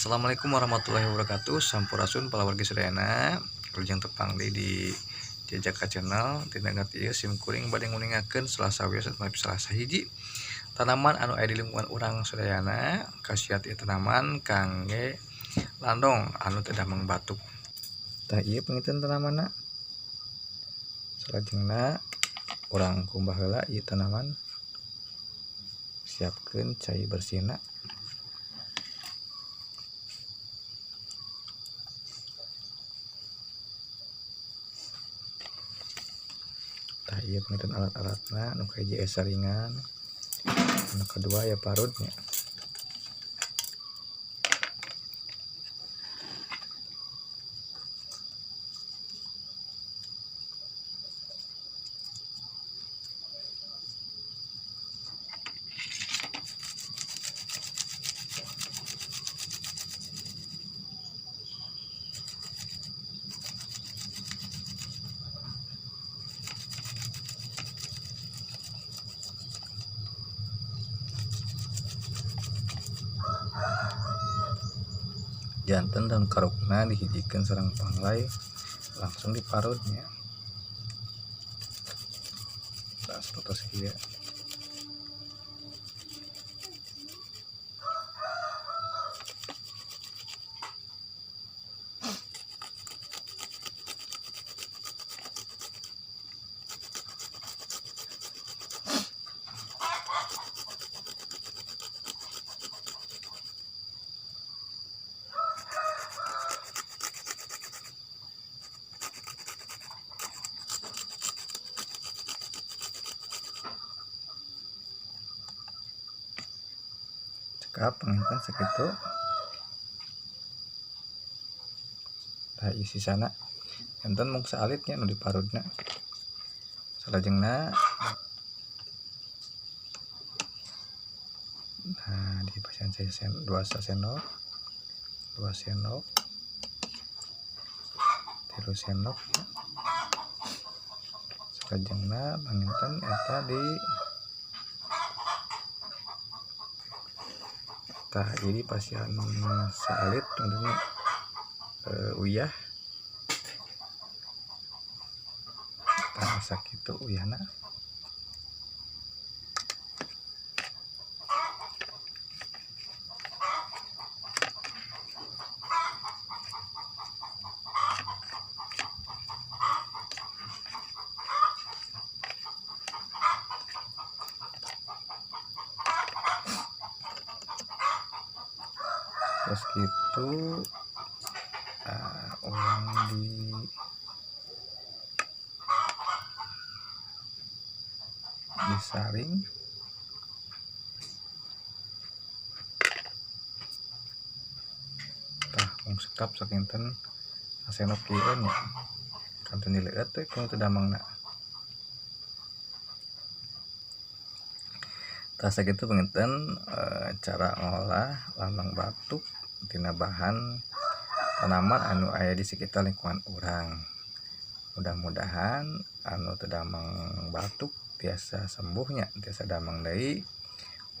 Assalamualaikum warahmatullahi wabarakatuh. Sampurasun para warga Sedayana Rujang tepang di Jajaka channel tindak ngerti sim kuring bade nguningakeun Selasa wios atau Selasa hiji tanaman anu aya di lingkungan urang Sedayana khasiat ieu tanaman kangge landong anu teu damang batuk. Tah ieu penginten tanamanna salajengna urang kumbah heula ieu tanaman siapkeun cai bersihna. Tah ieu penginten alat-alatna nu kahiji saringan, anu kadua ya parutnya. Janten dan karukna dihijikeun sareng panglai langsung diparutnya. Tas putus kieu. Cekap penginten sakitu. Tah isi sana enten mung salitnya nu diparutna. Salajengna nah dipasian 2 sendok 3 sendok salajengna panginten eta di tah jadi pasian salit tentunya uyah tah sakitu uyahna. Terus gitu orang disaring tah mung sekap sakinten sasenok kieu nya kantun dileueut teh kudu teu damangna. Tah sakitu penginten cara ngolah landang batuk tina bahan tanaman anu aya di sekitar lingkungan urang. Mudah-mudahan anu teu damang batuk tiasa sembuhnya, tiasa damang deui.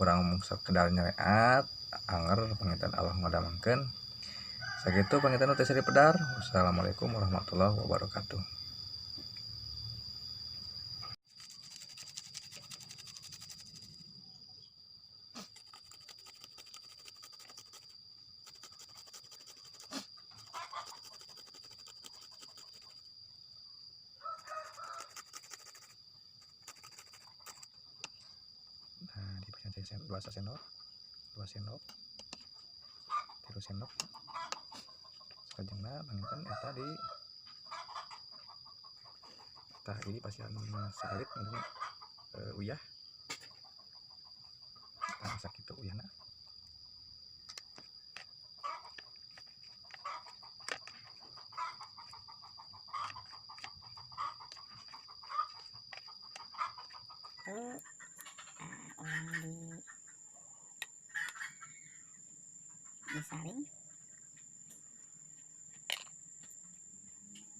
Urang mung sakedar nyereat anger penginten Allah ngadamangkeun. Sakitu penginten teh Sri Pedar. Wassalamualaikum warahmatullahi wabarakatuh. Nah, dipasian 2 sendok 3 sendok salajengna panginten eta di tah ini pasian salit tentunya uyah tah sakitu uyahna. Orang disaring